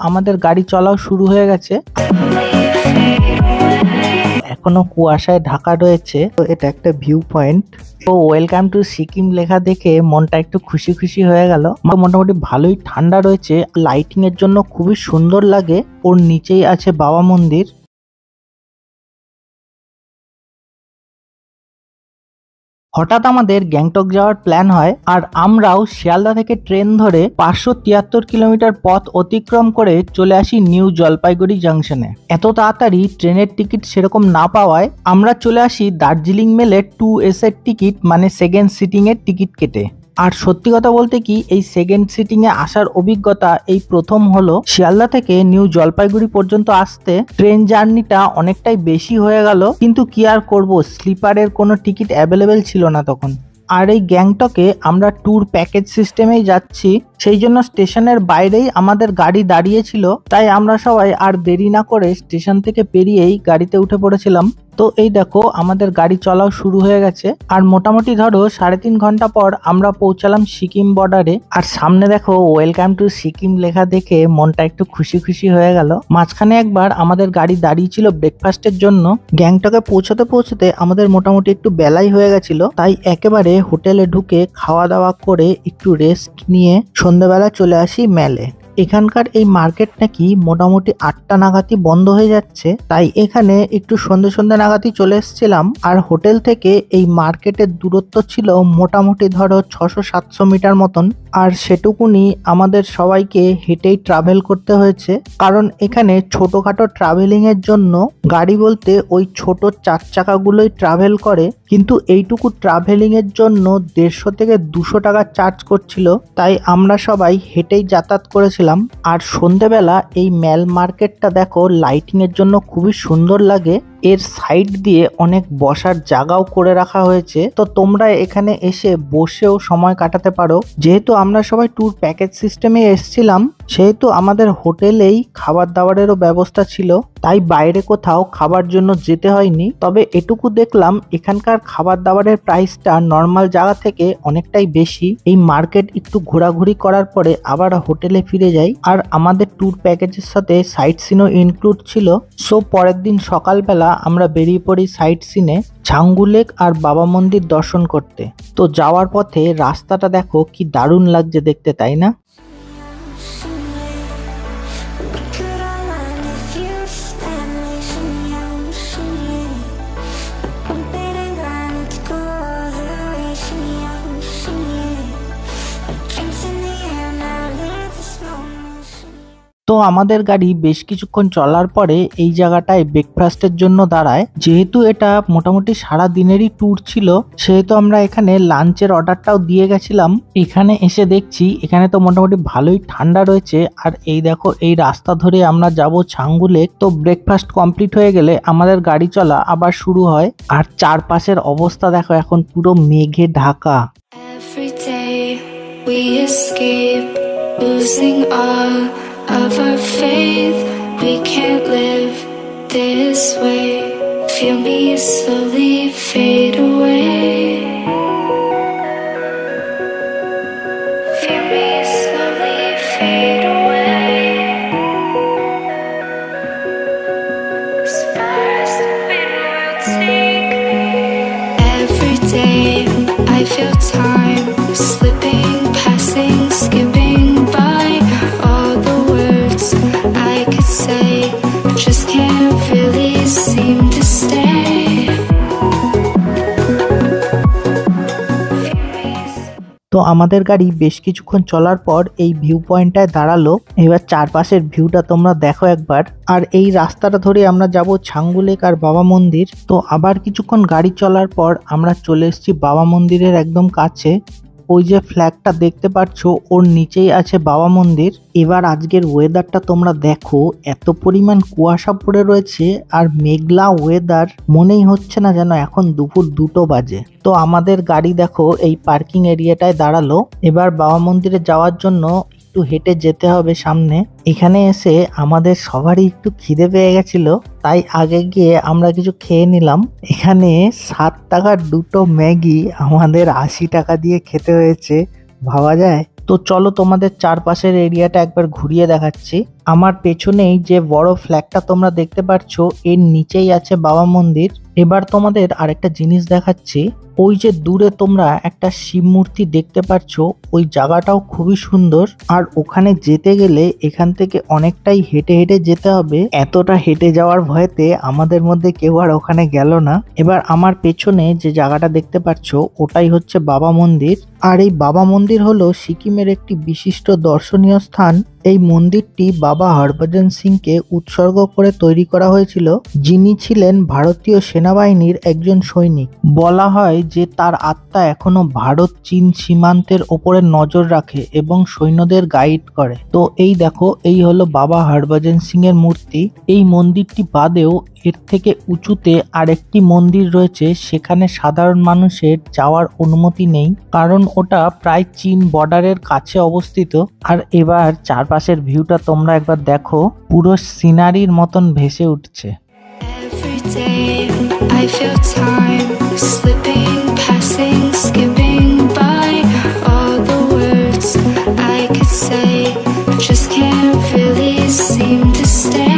আমাদের গাড়ি চলাও শুরু হয়ে গেছে। এখনো কুয়াশায় ঢাকা রয়েছে। তো এটা একটা ভিউ পয়েন্ট। তো ওয়েলকাম টু সিকিম লেখা দেখে মনটা একটু খুশি খুশি হয়ে গেল। মোটামুটি ভালোই ঠান্ডা রয়েছে, লাইটিং এর জন্য খুবই সুন্দর লাগে। ওর নিচেই আছে বাবা মন্দির। হঠাৎ আমাদের গ্যাংটক যাওয়ার প্ল্যান হয়, আর আমরাও শিয়ালদা থেকে ট্রেন ধরে 573 কিলোমিটার পথ অতিক্রম করে চলে আসি নিউ জলপাইগুড়ি জাংশনে। এত তাড়াতাড়ি ট্রেনের টিকিট সেরকম না পাওয়ায় আমরা চলে আসি দার্জিলিং মেলে 2S এর টিকিট, মানে সেকেন্ড সিটিং এর টিকিট কেটে। আর সত্যি কথা বলতে কি, এই সেকেন্ড সিটিং এ আসার অভিজ্ঞতা এই প্রথম হলো। শিয়ালদা থেকে নিউ জলপাইগুড়ি পর্যন্ত আসতে ট্রেন জার্নিটা অনেকটাই বেশি হয়ে গেল, কিন্তু কি আর করব, স্লিপারের কোনো টিকিট অ্যাভেলেবেল ছিল না তখন। আর এই গ্যাংটকে আমরা ট্যুর প্যাকেজ সিস্টেমেই যাচ্ছি, সেই জন্য স্টেশনের বাইরেই আমাদের গাড়ি দাঁড়িয়েছিল। তাই আমরা সবাই আর দেরি না করে স্টেশন থেকে বেরিয়েই গাড়িতে উঠে পড়েছিলাম। তো এই দেখো আমাদের গাড়ি চলাও শুরু হয়ে গেছে। আর মোটামুটি ধরো 3.5 ঘন্টা পর আমরা পৌঁছালাম সিকিম বর্ডারে। আর সামনে দেখো ওয়েলকাম টু সিকিম লেখা দেখে মনটা একটু খুশি খুশি হয়ে গেল। মাঝখানে একবার আমাদের গাড়ি দাঁড়িয়ে ছিল ব্রেকফাস্টের জন্য। গ্যাংটকে পৌঁছতে পৌঁছতে আমাদের মোটামুটি একটু বেলাই হয়ে গেছিল, তাই একেবারে হোটেলে ঢুকে খাওয়া দাওয়া করে একটু রেস্ট নিয়ে সন্ধ্যাবেলা চলে আসি মেলে। এখানকার এই মার্কেট নাকি মোটামুটি 8টা নাগাদই বন্ধ হয়ে যাচ্ছে, তাই এখানে একটু সন্ধ্যে নাগাদই চলে এসেছিলাম। আর হোটেল থেকে এই মার্কেটের দূরত্ব ছিল মোটামুটি ধরো 600-700 মিটার মতন। আর সেটুকুনি আমাদের সবাইকে হেঁটেই ট্রাভেল করতে হয়েছে, কারণ এখানে ছোটখাটো ট্রাভেলিং এর জন্য গাড়ি বলতে ওই ছোট 4 চাকাগুলোই ট্রাভেল করে, কিন্তু এইটুকু ট্রাভেলিং এর জন্য 150 থেকে 200 টাকা চার্জ করছিল। তাই আমরা সবাই হেঁটেই যাতায়াত করেছিলাম। আর সন্ধেবেলা এই মেল মার্কেটটা দেখো লাইটিং এর জন্য খুবই সুন্দর লাগে। এর সাইড দিয়ে অনেক বসার জায়গাও করে রাখা হয়েছে, তো তোমরা এখানে এসে বসেও সময় কাটাতে পারো। যেহেতু আমরা সবাই ট্যুর প্যাকেজ সিস্টেমে এসেছিলাম, সেহেতু আমাদের হোটেলেই খাবার দাবারেরও ব্যবস্থা ছিল, তাই বাইরে কোথাও খাবার জন্য যেতে হয়নি। তবে এটুকু দেখলাম, এখানকার খাবার দাবারের প্রাইসটা নর্মাল জায়গা থেকে অনেকটাই বেশি। এই মার্কেট একটু ঘোরাঘুরি করার পরে আবার হোটেলে ফিরে যাই। আর আমাদের ট্যুর প্যাকেজের সাথে সাইট সিনও ইনক্লুড ছিল। সো পরের দিন সকালবেলা আমরা বেরিয়ে পড়ি সাইট সিনে ছাঙ্গু লেক আর বাবা মন্দির দর্শন করতে। তো যাওয়ার পথে রাস্তাটা দেখো কি দারুণ লাগছে দেখতে, তাই না? তো আমাদের গাড়ি বেশ কিছুক্ষণ চলার পরে এই জায়গাটায় ব্রেকফাস্টের জন্য দাঁড়ায়। যেহেতু এটা মোটামুটি সারা দিনেরই ট্যুর ছিল, সেহেতু আমরা এখানে লাঞ্চের অর্ডারটাও দিয়ে গেছিলাম। এখানে এসে দেখছি এখানে তো মোটামুটি ভালোই ঠান্ডা রয়েছে। আর এই দেখো এই রাস্তা ধরে আমরা যাব ছাঙ্গু লেক। তো ব্রেকফাস্ট কমপ্লিট হয়ে গেলে আমাদের গাড়ি চলা আবার শুরু হয়। আর চারপাশের অবস্থা দেখো এখন পুরো মেঘে Dhaka. Of our faith, we can't live this way. Feel me slowly fade away. Feel me slowly fade away. As far as the wind will take me. Every day I feel time slipping, passing, skipping by. All the words I could say just can't really seem to stay. তো আমাদের গাড়ি বেশ কিছুক্ষণ চলার পর এই view পয়েন্টটায় দাঁড়ালো। এবার চারপাশের ভিউটা তোমরা দেখো একবার। আর এই রাস্তাটা ধরে আমরা যাব ছাঙ্গু লেক আর বাবা মন্দির। তো আবার কিছুক্ষণ গাড়ি চলার পর আমরা চলে এসেছি বাবা মন্দিরের একদম কাছে। ওই যে ফ্ল্যাগটা দেখতে পাচ্ছ, ওর নিচেই আছে বাবা মন্দির। এবার আজকের ওয়েদারটা তোমরা দেখো, এত পরিমাণ কুয়াশা পড়ে রয়েছে আর মেঘলা ওয়েদার, মনেই হচ্ছে না যেন এখন দুপুর 2টো বাজে। তো আমাদের গাড়ি দেখো এই পার্কিং এরিয়াটায় দাঁড়ালো। এবার বাবা মন্দিরে যাওয়ার জন্য একটু হেঁটে যেতে হবে সামনে। এখানে এসে আমাদের সবারই একটু খিদে পেয়ে গেছিল, তাই আগে গিয়ে আমরা কিছু খেয়ে নিলাম। এখানে 7 টাকার 2টো ম্যাগি আমাদের 80 টাকা দিয়ে খেতে হয়েছে, ভাবা যায়। তো তো চলো তোমাদের চারপাশের এরিয়াটা একবার ঘুরিয়ে দেখাচ্ছি। আমার পেছনেই যে বড় ফ্ল্যাগটা তোমরা দেখতে পাচ্ছ, এর নিচেই আছে বাবা মন্দির। এবার তোমাদের আরেকটা জিনিস দেখাচ্ছি। ওই যে দূরে তোমরা একটা শিব মূর্তি দেখতে পাচ্ছ, ওই জায়গাটাও খুবই সুন্দর। আর ওখানে যেতে গেলে এখান থেকে অনেকটাই হেঁটে হেঁটে যেতে হবে। এতটা হেঁটে যাওয়ার ভয়েতে আমাদের মধ্যে কেউ আর ওখানে গেল না। এবার আমার পেছনে যে জায়গাটা দেখতে পাচ্ছ, ওটাই হচ্ছে বাবা মন্দির। আর এই বাবা মন্দির হলো সিকিমের একটি বিশিষ্ট দর্শনীয় স্থান। এই মন্দিরটি বাবা হরভজন সিংকে উৎসর্গ করে তৈরি করা হয়েছিল, যিনি ছিলেন ভারতীয় সেনাবাহিনীর একজন সৈনিক। বলা হয় যে তার আত্মা এখনো ভারত চীন সীমান্তের ওপরে নজর রাখে এবং সৈন্যদের গাইড করে। তো এই দেখো, এই হলো বাবা হরভজন সিং এর মূর্তি। এই মন্দিরটি বাদেও এর থেকে উঁচুতে আরেকটি মন্দির রয়েছে, সেখানে সাধারণ মানুষের যাওয়ার অনুমতি নেই, কারণ ওটা প্রায় চীন বর্ডারের কাছে অবস্থিত। আর এবার চারপাশের ভিউটা তোমরা একবার দেখো, পুরো সিনারির মতন ভেসে উঠছে। Every day I feel time slipping, passing, skipping by. All the words I could say just can't really seem to stay.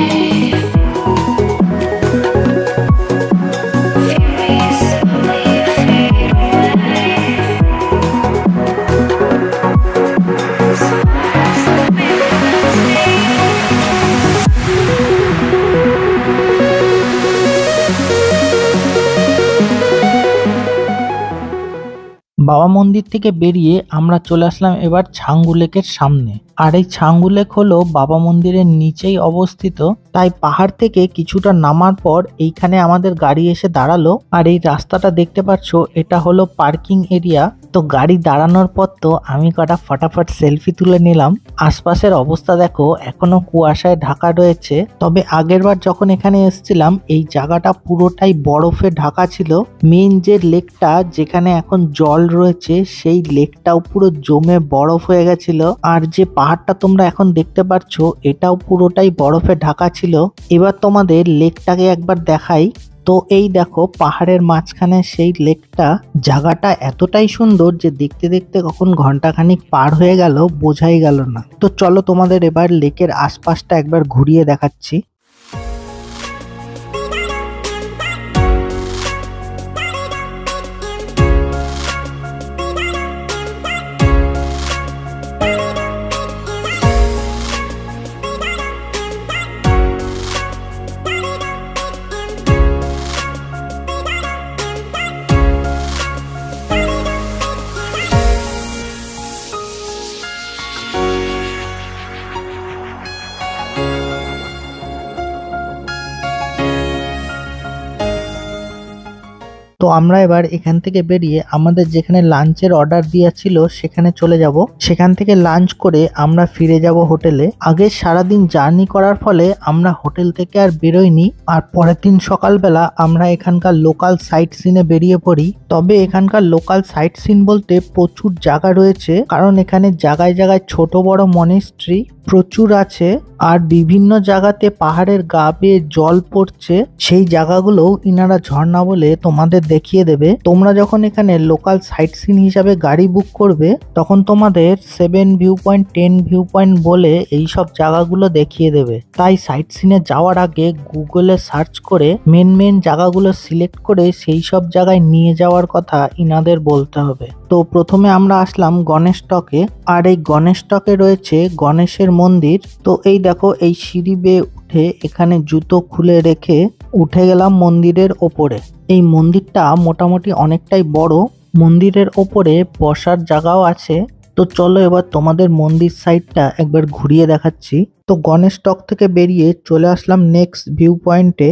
Feelings slowly fade away. বাবা মন্দির থেকে বেরিয়ে আমরা চলে আসলাম এবার ছাঙ্গু লেকের সামনে। আর এই ছাঙ্গু লেক হলো বাবা মন্দিরের নিচেই অবস্থিত, তাই পাহাড় থেকে কিছুটা নামার পর এইখানে আমাদের গাড়ি এসে দাঁড়ালো। আর এই রাস্তাটা দেখতে পাচ্ছ, এটা হলো পার্কিং এরিয়া। তো গাড়ি দাঁড়ানোর পর তো আমি কটা ফটাফট সেলফি তুলে নিলাম। আশপাশের অবস্থা দেখো, এখনো কুয়াশায় ঢাকা রয়েছে। তবে আগেরবার যখন এখানে এসেছিলাম, এই জায়গাটা পুরোটাই বরফে ঢাকা ছিল। মেন যে লেকটা যেখানে এখন জল রয়েছে, সেই লেকটাও পুরো জমে বরফ হয়ে গেছিল। আর যে পাহাড়টা তোমরা এখন দেখতে পাচ্ছ, এটাও পুরোটাই বরফে ঢাকা ছিল। এবার তোমাদের লেকটাকে একবার দেখাই। তো এই দেখো, পাহাড়ের মাঝখানে সেই লেকটা। জায়গাটা এতটাই সুন্দর যে দেখতে দেখতে কখন ঘন্টাখানিক পার হয়ে গেল বোঝাই গেল না। তো চলো তোমাদের এবার লেকের আশপাশটা একবার ঘুরিয়ে দেখাচ্ছি। তো আমরা এবার এখান থেকে বেরিয়ে আমাদের যেখানে লাঞ্চের অর্ডার দেওয়া ছিল সেখানে চলে যাব। সেখান থেকে লাঞ্চ করে আমরা ফিরে যাব হোটেলে। আগে সারাদিন জার্নি করার ফলে আমরা হোটেল থেকে আর বেরোইনি। আর পরের দিন সকালবেলা আমরা এখানকার লোকাল সাইট সিনে বেরিয়ে পড়ি। তবে এখানকার লোকাল সাইট সিন বলতে প্রচুর জায়গা রয়েছে, কারণ এখানে জায়গায় জায়গায় ছোট বড় মনিস্ট্রি প্রচুর আছে। আর বিভিন্ন জায়গাতে পাহাড়ের গা বেয়ে জল পড়ছে, সেই জায়গাগুলোও ইনারা ঝর্ণা বলে তোমাদের দেখিয়ে দেবে। তোমরা যখন এখানে লোকাল সাইট সিন হিসাবে গাড়ি বুক করবে, তখন তোমাদের 7 ভিউ পয়েন্ট 10 ভিউ পয়েন্ট বলে এইসব জায়গাগুলো দেখিয়ে দেবে। তাই সাইট সিনে যাওয়ার আগে গুগলে সার্চ করে মেন জায়গাগুলো সিলেক্ট করে সেই সব জায়গায় নিয়ে যাওয়ার কথা ইনাদের বলতে হবে। তো প্রথমে আমরা আসলাম গণেশ টকে। আর এই গণেশ টকে রয়েছে গণেশের মন্দির। তো এই দেখো, এই সিঁড়ি বেয়ে উঠে এখানে জুতো খুলে রেখে উঠে গেলাম মন্দিরের ওপরে। এই মন্দিরটা মোটামুটি অনেকটাই বড়। মন্দিরের ওপরে বসার জায়গাও আছে। তো চলো এবার তোমাদের মন্দির সাইডটা একবার ঘুরিয়ে দেখাচ্ছি। তো গণেশ টক থেকে বেরিয়ে চলে আসলাম নেক্সট ভিউ পয়েন্টে।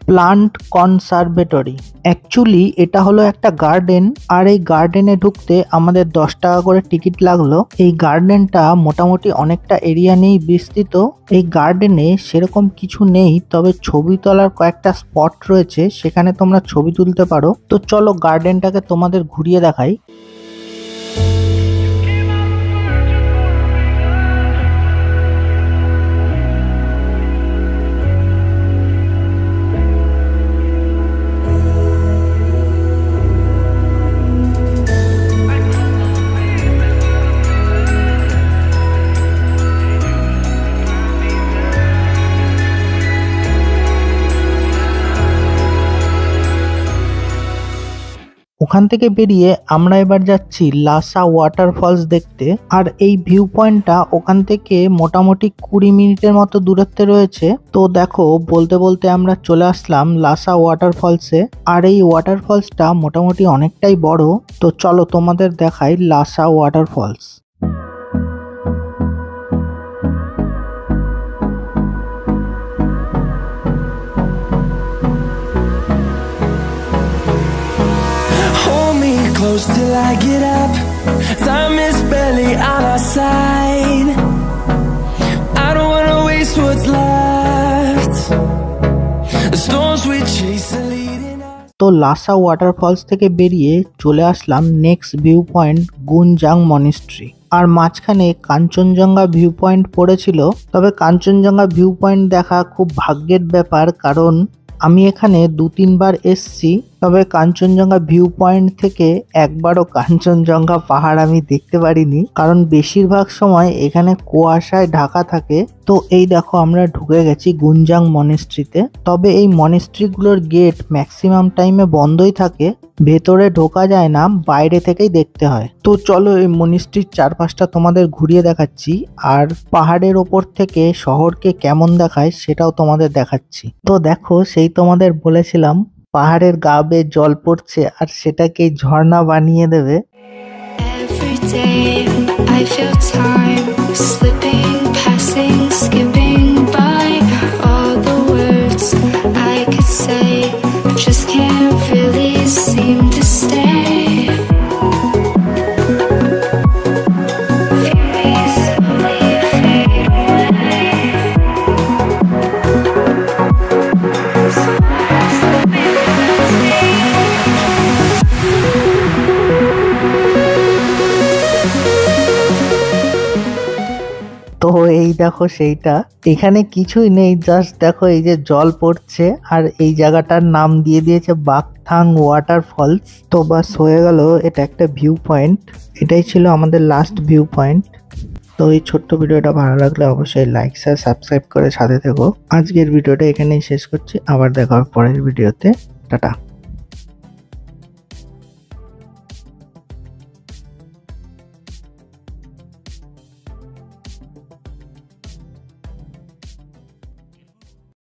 প্লান্ট কনসারভেটরি। অ্যাকচুয়ালি এটা হলো একটা গার্ডেন। আর এই গার্ডেনে ঢুকতে আমাদের 10 টাকা করে টিকিট লাগলো। এই গার্ডেনটা মোটামুটি অনেকটা এরিয়া নিয়েই বিস্তৃত। এই গার্ডেনে সেরকম কিছু নেই, তবে ছবি তোলার কয়েকটা স্পট রয়েছে, সেখানে তোমরা ছবি তুলতে পারো। তো চলো গার্ডেনটাকে তোমাদের ঘুরিয়ে দেখাই। ওখান থেকে বেরিয়ে আমরা এবার যাচ্ছি লাসা ওয়াটারফলস দেখতে। আর এই ভিউ পয়েন্টটা ওখান থেকে মোটামুটি 20 মিনিটের মতো দূরত্বে রয়েছে। তো দেখো বলতে বলতে আমরা চলে আসলাম লাসা ওয়াটারফলসে। আর এই ওয়াটারফলসটা মোটামুটি অনেকটাই বড়। তো চলো তোমাদের দেখাই Lhasa waterfalls. Close till I get up. Time is barely on our side. I don't wanna waste what's left. The storms we chase are leading us. তো লাসা ওয়াটারফলস থেকে বেরিয়ে চলে আসলাম নেক্সট ভিউ পয়েন্ট গুনজাং মনিস্ট্রি। আর মাঝখানে কাঞ্চনজঙ্ঘা ভিউ পয়েন্ট পড়েছিল। তবে Kanchenjunga view point দেখা খুব ভাগ্যের ব্যাপার, কারণ আমি এখানে 2-3 বার এসছি। তবে কাঞ্চনজঙ্ঘা ভিউ পয়েন্ট থেকে একবারও কাঞ্চনজঙ্ঘা পাহাড় আমি দেখতে পারিনি, কারণ বেশিরভাগ সময় এখানে কুয়াশায় ঢাকা থাকে। তো এই দেখো আমরা ঢুকে গেছি গুনজাং মনিস্ট্রিতে। তবে এই মনিস্ট্রিগুলোর গেট ম্যাক্সিমাম টাইমে বন্ধই থাকে, ভেতরে ঢোকা যায় না, বাইরে থেকেই দেখতে হয়। তো চলো এই মনিস্ট্রির চারপাশটা তোমাদের ঘুরিয়ে দেখাচ্ছি, আর পাহাড়ের ওপর থেকে শহরকে কেমন দেখায় সেটাও তোমাদের দেখাচ্ছি। তো দেখো সেই তোমাদের বলেছিলাম পাহাড়ের গা বেয়ে জল পড়ছে আর সেটাকে ঝর্ণা বানিয়ে দেবে। Every day I feel time slipping, passing, skipping by. All the words I could say just can't really seem to stay. Feelings slowly fade away. তো এই দেখো সেইটা, এখানে কিছুই নেই, জাস্ট দেখো এই যে জল পড়ছে আর এই জায়গাটার নাম দিয়ে দিয়েছে বাকথাং ওয়াটারফলস। তো বাস হয়ে গেল, এটা একটা ভিউ পয়েন্ট। এটাই ছিল আমাদের লাস্ট ভিউ পয়েন্ট। তো এই ছোট্ট ভিডিওটা ভালো লাগলে অবশ্যই লাইক শেয়ার সাবস্ক্রাইব করে সাথে থেকো। আজকের ভিডিওটা এখানেই শেষ করছি, আবার দেখা হবে পরের ভিডিওতে। টাটা।